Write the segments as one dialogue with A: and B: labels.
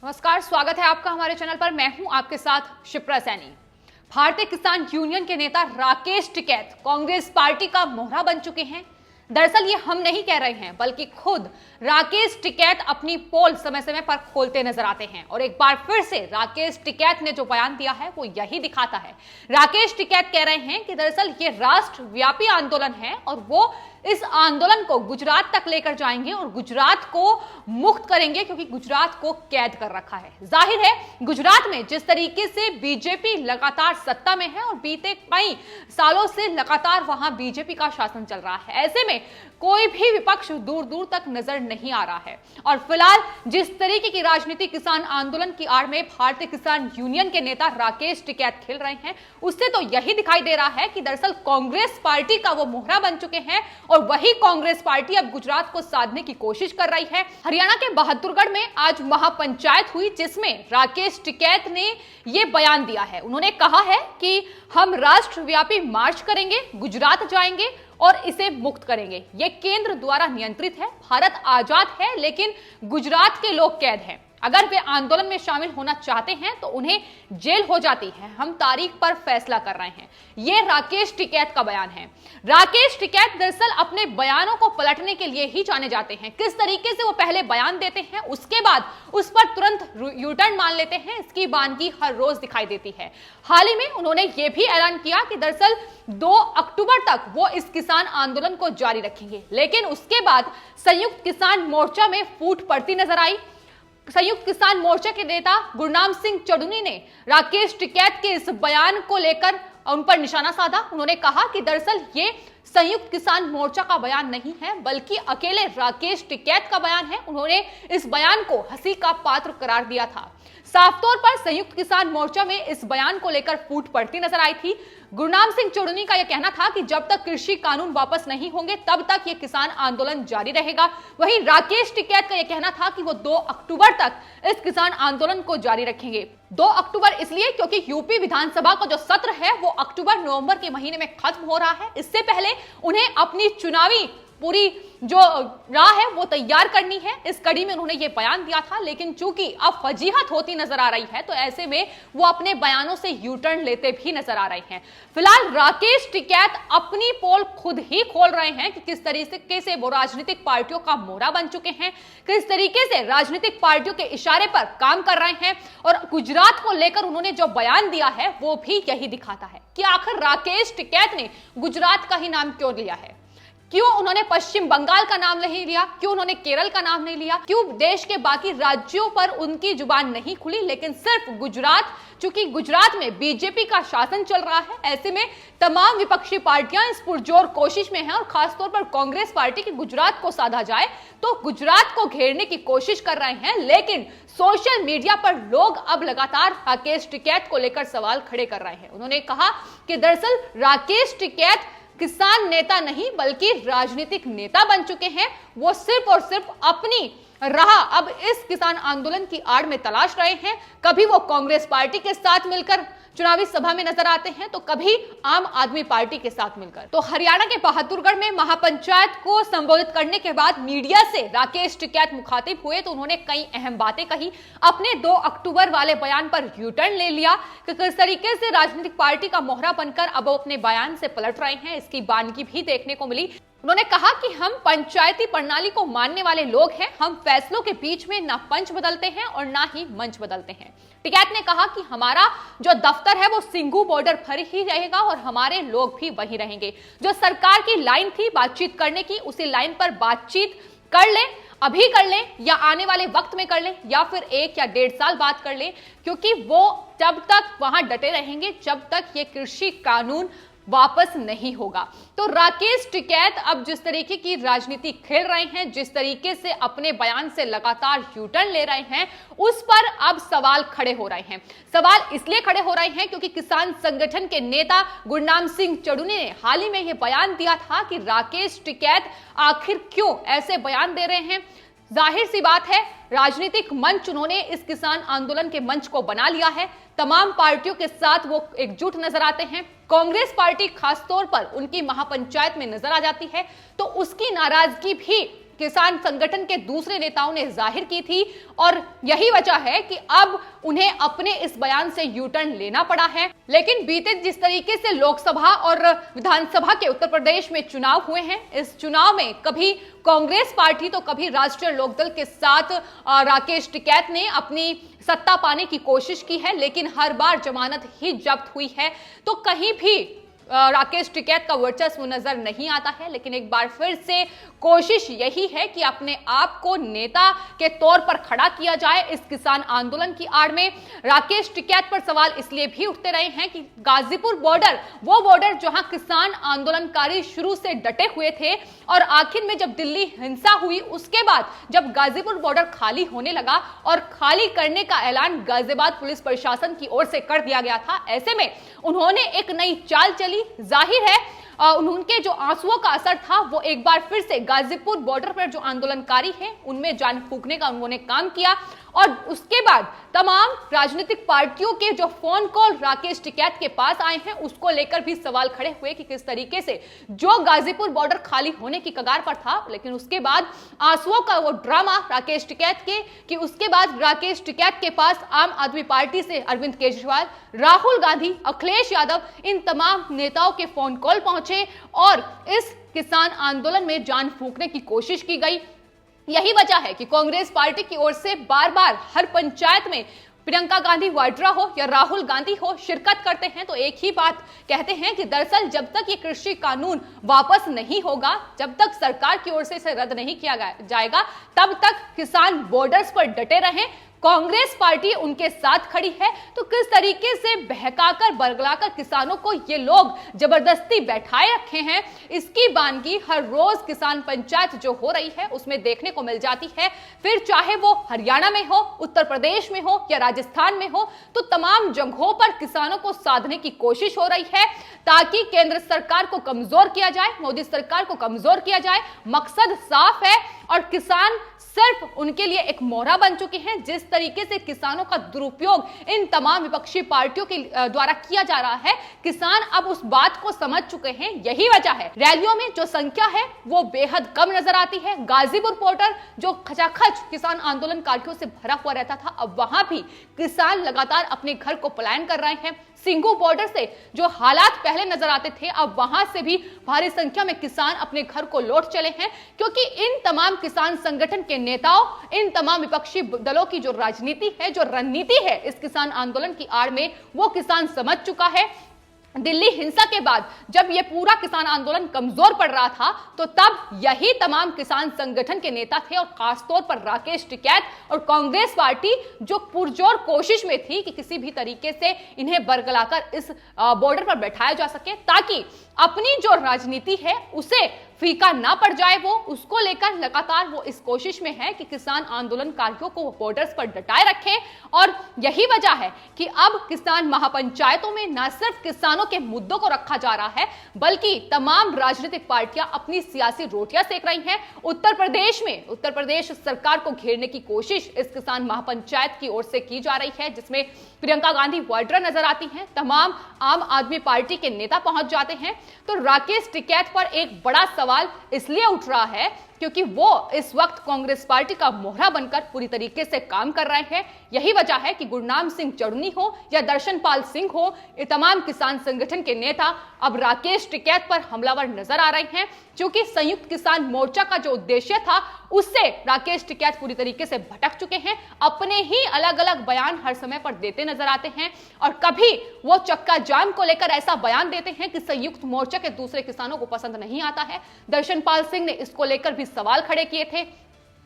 A: नमस्कार, स्वागत है आपका हमारे चैनल पर। मैं हूं आपके साथ शिप्रा सैनी। भारतीय किसान यूनियन के नेता राकेश टिकैत कांग्रेस पार्टी का मोहरा बन चुके हैं। दरअसल ये हम नहीं कह रहे हैं, बल्कि खुद राकेश टिकैत अपनी पोल समय समय पर खोलते नजर आते हैं और एक बार फिर से राकेश टिकैत ने जो बयान दिया है वो यही दिखाता है। राकेश टिकैत कह रहे हैं कि दरअसल ये राष्ट्रव्यापी आंदोलन है और वो इस आंदोलन को गुजरात तक लेकर जाएंगे और गुजरात को मुक्त करेंगे, क्योंकि गुजरात को कैद कर रखा है। जाहिर है गुजरात में जिस तरीके से बीजेपी लगातार सत्ता में है और बीते कई सालों से लगातार वहां बीजेपी का शासन चल रहा है, ऐसे में कोई भी विपक्ष दूर दूर तक नजर नहीं आ रहा है। और फिलहाल जिस तरीके की राजनीति किसान आंदोलन की आड़ में भारतीय किसान यूनियन के नेता राकेश टिकैत खेल रहे हैं, उससे तो यही दिखाई दे रहा है कि दरअसल कांग्रेस पार्टी का वो मोहरा बन चुके हैं और वही कांग्रेस पार्टी अब गुजरात को साधने की कोशिश कर रही है। हरियाणा के बहादुरगढ़ में आज महापंचायत हुई, जिसमें राकेश टिकैत ने यह बयान दिया है। उन्होंने कहा है कि हम राष्ट्रव्यापी मार्च करेंगे, गुजरात जाएंगे और इसे मुक्त करेंगे। यह केंद्र द्वारा नियंत्रित है। भारत आजाद है, लेकिन गुजरात के लोग कैद हैं। अगर वे आंदोलन में शामिल होना चाहते हैं तो उन्हें जेल हो जाती है। हम तारीख पर फैसला कर रहे हैं। यह राकेश टिकैत का बयान है। राकेश टिकैत दरअसल अपने बयानों को पलटने के लिए ही जाने जाते हैं। किस तरीके से वो पहले बयान देते हैं, उसके बाद उस पर तुरंत यूटर्न मान लेते हैं, इसकी वानगी हर रोज दिखाई देती है। हाल ही में उन्होंने ये भी ऐलान किया कि दरअसल 2 अक्टूबर तक वो इस किसान आंदोलन को जारी रखेंगे, लेकिन उसके बाद संयुक्त किसान मोर्चा में फूट पड़ती नजर आई। संयुक्त किसान मोर्चा के नेता गुरनाम सिंह चौधरी ने राकेश टिकैत के इस बयान को लेकर उन पर निशाना साधा। उन्होंने कहा कि दरअसल ये संयुक्त किसान मोर्चा का बयान नहीं है, बल्कि अकेले राकेश टिकैत का बयान है। उन्होंने इस बयान को हंसी का पात्र करार दिया था। साफ तौर पर संयुक्त किसान मोर्चा में इस बयान को लेकर फूट पड़ती नजर आई थी। गुरनाम सिंह चौधरी का यह कहना था कि जब तक कृषि कानून वापस नहीं होंगे तब तक यह किसान आंदोलन जारी रहेगा। वहीं राकेश टिकैत का यह कहना था कि वो 2 अक्टूबर तक इस किसान आंदोलन को जारी रखेंगे। 2 अक्टूबर इसलिए क्योंकि यूपी विधानसभा का जो सत्र है वो अक्टूबर नवंबर के महीने में खत्म हो रहा है। इससे पहले उन्हें अपनी चुनावी पूरी जो राह है वो तैयार करनी है। इस कड़ी में उन्होंने ये बयान दिया था, लेकिन चूंकि अब फजीहत होती नजर आ रही है तो ऐसे में वो अपने बयानों से यू टर्न लेते भी नजर आ रहे हैं। फिलहाल राकेश टिकैत अपनी पोल खुद ही खोल रहे हैं कि किस तरीके से वो राजनीतिक पार्टियों का मोहरा बन चुके हैं, किस तरीके से राजनीतिक पार्टियों के इशारे पर काम कर रहे हैं। और गुजरात को लेकर उन्होंने जो बयान दिया है वो भी यही दिखाता है कि आखिर राकेश टिकैत ने गुजरात का ही नाम क्यों लिया है, क्यों उन्होंने पश्चिम बंगाल का नाम नहीं लिया, क्यों उन्होंने केरल का नाम नहीं लिया, क्यों देश के बाकी राज्यों पर उनकी जुबान नहीं खुली, लेकिन सिर्फ गुजरात। चूंकि गुजरात में बीजेपी का शासन चल रहा है, ऐसे में तमाम विपक्षी पार्टियां इस पुरजोर कोशिश में हैं और खासतौर पर कांग्रेस पार्टी की गुजरात को साधा जाए तो गुजरात को घेरने की कोशिश कर रहे हैं। लेकिन सोशल मीडिया पर लोग अब लगातार राकेश टिकैत को लेकर सवाल खड़े कर रहे हैं। उन्होंने कहा कि दरअसल राकेश टिकैत किसान नेता नहीं बल्कि राजनीतिक नेता बन चुके हैं। वो सिर्फ और सिर्फ अपनी राह अब इस किसान आंदोलन की आड़ में तलाश रहे हैं। कभी वो कांग्रेस पार्टी के साथ मिलकर चुनावी सभा में नजर आते हैं तो कभी आम आदमी पार्टी के साथ मिलकर। तो हरियाणा के बहादुरगढ़ में महापंचायत को संबोधित करने के बाद मीडिया से राकेश टिकैत मुखातिब हुए तो उन्होंने कई अहम बातें कही। अपने 2 अक्टूबर वाले बयान पर यू टर्न ले लिया कि किस तरीके से राजनीतिक पार्टी का मोहरा बनकर अब वो अपने बयान से पलट रहे हैं, इसकी वानगी भी देखने को मिली। उन्होंने कहा कि हम पंचायती प्रणाली को मानने वाले लोग हैं। हम फैसलों के बीच में ना पंच बदलते हैं और ना ही मंच बदलते हैं। टिकैत ने कहा कि हमारा जो दफ्तर है वो सिंघू बॉर्डर पर ही रहेगा और हमारे लोग भी वहीं रहेंगे। जो सरकार की लाइन थी बातचीत करने की, उसी लाइन पर बातचीत कर लें, अभी कर लें या आने वाले वक्त में कर लें या फिर 1 या 1.5 साल बाद कर लें, क्योंकि वो जब तक वहां डटे रहेंगे जब तक ये कृषि कानून वापस नहीं होगा। तो राकेश टिकैत अब जिस तरीके की राजनीति खेल रहे हैं, जिस तरीके से अपने बयान से लगातार यू टर्न ले रहे हैं, उस पर अब सवाल खड़े हो रहे हैं। सवाल इसलिए खड़े हो रहे हैं क्योंकि किसान संगठन के नेता गुरनाम सिंह चौधरी ने हाल ही में यह बयान दिया था कि राकेश टिकैत आखिर क्यों ऐसे बयान दे रहे हैं। जाहिर सी बात है राजनीतिक मंच उन्होंने इस किसान आंदोलन के मंच को बना लिया है। तमाम पार्टियों के साथ वो एकजुट नजर आते हैं। कांग्रेस पार्टी खासतौर पर उनकी महापंचायत में नजर आ जाती है तो उसकी नाराजगी भी किसान संगठन के दूसरे नेताओं ने जाहिर की थी और यही वजह है कि अब उन्हें अपने इस बयान से यू टर्न लेना पड़ा है। लेकिन बीते जिस तरीके से लोकसभा और विधानसभा के उत्तर प्रदेश में चुनाव हुए हैं, इस चुनाव में कभी कांग्रेस पार्टी तो कभी राष्ट्रीय लोकदल के साथ राकेश टिकैत ने अपनी सत्ता पाने की कोशिश की है, लेकिन हर बार जमानत ही जब्त हुई है। तो कहीं भी राकेश टिकैत का वर्चस्व नजर नहीं आता है। लेकिन एक बार फिर से कोशिश यही है कि अपने आप को नेता के तौर पर खड़ा किया जाए इस किसान आंदोलन की आड़ में। राकेश टिकैत पर सवाल इसलिए भी उठते रहे हैं कि गाजीपुर बॉर्डर, वो बॉर्डर जहां किसान आंदोलनकारी शुरू से डटे हुए थे और आखिर में जब दिल्ली हिंसा हुई, उसके बाद जब गाजीपुर बॉर्डर खाली होने लगा और खाली करने का ऐलान गाजियाबाद पुलिस प्रशासन की ओर से कर दिया गया था, ऐसे में उन्होंने एक नई चाल चली। जाहिर है उनके जो आंसुओं का असर था वो एक बार फिर से गाजीपुर बॉर्डर पर जो आंदोलनकारी हैं उनमें जान फूंकने का उन्होंने काम किया। और उसके बाद तमाम राजनीतिक पार्टियों के जो फोन कॉल राकेश टिकैत के पास आए हैं, उसको लेकर भी सवाल खड़े हुए कि किस तरीके से जो गाजीपुर बॉर्डर खाली होने की कगार पर था, लेकिन उसके बाद आंसुओं का वो ड्रामा राकेश टिकैत के कि उसके बाद राकेश टिकैत के पास आम आदमी पार्टी से अरविंद केजरीवाल, राहुल गांधी, अखिलेश यादव, इन तमाम नेताओं के फोन कॉल पहुंचे और इस किसान आंदोलन में जान फूंकने की कोशिश की गई। यही वजह है कि कांग्रेस पार्टी की ओर से बार बार हर पंचायत में प्रियंका गांधी वाड्रा हो या राहुल गांधी हो शिरकत करते हैं तो एक ही बात कहते हैं कि दरअसल जब तक ये कृषि कानून वापस नहीं होगा, जब तक सरकार की ओर से इसे रद्द नहीं किया जाएगा, तब तक किसान बॉर्डर्स पर डटे रहें। कांग्रेस पार्टी उनके साथ खड़ी है। तो किस तरीके से बहकाकर बरगलाकर किसानों को ये लोग जबरदस्ती बैठाए रखे हैं, इसकी बानगी हर रोज किसान पंचायत जो हो रही है उसमें देखने को मिल जाती है। फिर चाहे वो हरियाणा में हो, उत्तर प्रदेश में हो या राजस्थान में हो, तो तमाम जगहों पर किसानों को साधने की कोशिश हो रही है ताकि केंद्र सरकार को कमजोर किया जाए, मोदी सरकार को कमजोर किया जाए। मकसद साफ है और किसान सिर्फ उनके लिए एक मोहरा बन चुके हैं। जिस तरीके से किसानों का दुरुपयोग इन तमाम विपक्षी पार्टियों के द्वारा किया जा रहा है, किसान अब उस बात को समझ चुके हैं। यही वजह है रैलियों में जो संख्या है वो बेहद कम नजर आती है। गाजीपुर बॉर्डर जो खचाखच किसान आंदोलनकारियों से भरा हुआ रहता था, अब वहां भी किसान लगातार अपने घर को पलायन कर रहे हैं। सिंघू बॉर्डर से जो हालात पहले नजर आते थे, अब वहां से भी भारी संख्या में किसान अपने घर को लौट चले हैं, क्योंकि इन तमाम किसान संगठन के नेताओं, इन तमाम विपक्षी दलों की जो राजनीति है, जो रणनीति है इस किसान आंदोलन की आड़ में, वो किसान समझ चुका है। दिल्ली हिंसा के बाद जब यह पूरा किसान आंदोलन कमजोर पड़ रहा था, तो तब यही तमाम किसान संगठन के नेता थे और खासतौर पर राकेश टिकैत और कांग्रेस पार्टी जो पुरजोर कोशिश में थी कि किसी भी तरीके से इन्हें बरगलाकर इस बॉर्डर पर बैठाया जा सके ताकि अपनी जो राजनीति है उसे फीका ना पड़ जाए। वो उसको लेकर लगातार वो इस कोशिश में है कि किसान आंदोलनकारियों को बॉर्डर्स पर डटाए रखे। और यही वजह है कि अब किसान महापंचायतों में न सिर्फ किसानों के मुद्दों को रखा जा रहा है, बल्कि तमाम राजनीतिक पार्टियां अपनी सियासी रोटियां सेक रही हैं। उत्तर प्रदेश सरकार को घेरने की कोशिश इस किसान महापंचायत की ओर से की जा रही है, जिसमें प्रियंका गांधी वाड्रा नजर आती हैं, तमाम आम आदमी पार्टी के नेता पहुंच जाते हैं। तो राकेश टिकैत पर एक बड़ा सवाल इसलिए उठ रहा है क्योंकि वो इस वक्त कांग्रेस पार्टी का मोहरा बनकर पूरी तरीके से काम कर रहे हैं। यही वजह है कि गुरनाम सिंह चढ़नी हो या दर्शनपाल सिंह हो, ये तमाम किसान संगठन के नेता अब राकेश टिकैत पर हमलावर नजर आ रहे हैं, क्योंकि संयुक्त किसान मोर्चा का जो उद्देश्य था उससे राकेश टिकैत पूरी तरीके से भटक चुके हैं। अपने ही अलग अलग बयान हर समय पर देते नजर आते हैं और कभी वो चक्का जाम को लेकर ऐसा बयान देते हैं कि संयुक्त मोर्चा के दूसरे किसानों को पसंद नहीं आता है। दर्शनपाल सिंह ने इसको लेकर भी सवाल खड़े किए थे।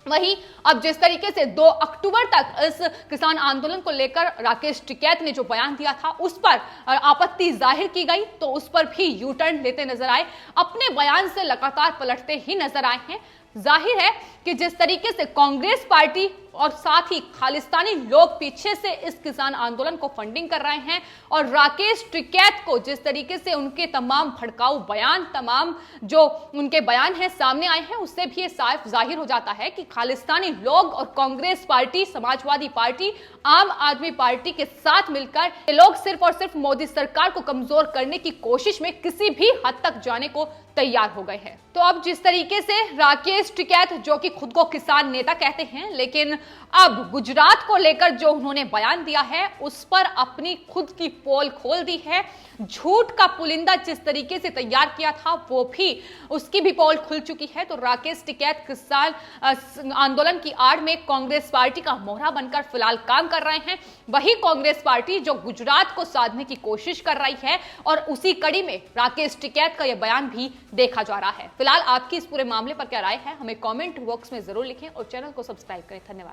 A: वहीं अब जिस तरीके से 2 अक्टूबर तक इस किसान आंदोलन को लेकर राकेश टिकैत ने जो बयान दिया था उस पर आपत्ति जाहिर की गई, तो उस पर भी यू टर्न लेते नजर आए, अपने बयान से लगातार पलटते ही नजर आए हैं। जाहिर है कि जिस तरीके से कांग्रेस पार्टी और साथ ही खालिस्तानी लोग पीछे से इस किसान आंदोलन को फंडिंग कर रहे हैं। और राकेश टिकैत को जिस तरीके से उनके तमाम भड़काऊ बयान, तमाम जो उनके बयान हैं सामने आए हैं, उससे भी ये साफ जाहिर हो जाता है कि खालिस्तानी लोग और कांग्रेस पार्टी, समाजवादी पार्टी, आम आदमी पार्टी के साथ मिलकर ये लोग सिर्फ और सिर्फ मोदी सरकार को कमजोर करने की कोशिश में किसी भी हद तक जाने को तैयार हो गए हैं। तो अब जिस तरीके से राकेश टिकैत, जो कि खुद को किसान नेता कहते हैं, लेकिन अब गुजरात को लेकर जो उन्होंने बयान दिया है उस पर अपनी खुद की पोल खोल दी है। झूठ का पुलिंदा जिस तरीके से तैयार किया था वो भी, उसकी भी पोल खुल चुकी है। तो राकेश टिकैत किसान आंदोलन की आड़ में कांग्रेस पार्टी का मोहरा बनकर फिलहाल काम कर रहे हैं। वही कांग्रेस पार्टी जो गुजरात को साधने की कोशिश कर रही है, और उसी कड़ी में राकेश टिकैत का यह बयान भी देखा जा रहा है। फिलहाल आपकी इस पूरे मामले पर क्या राय है, हमें कमेंट बॉक्स में जरूर लिखें और चैनल को सब्सक्राइब करें। धन्यवाद।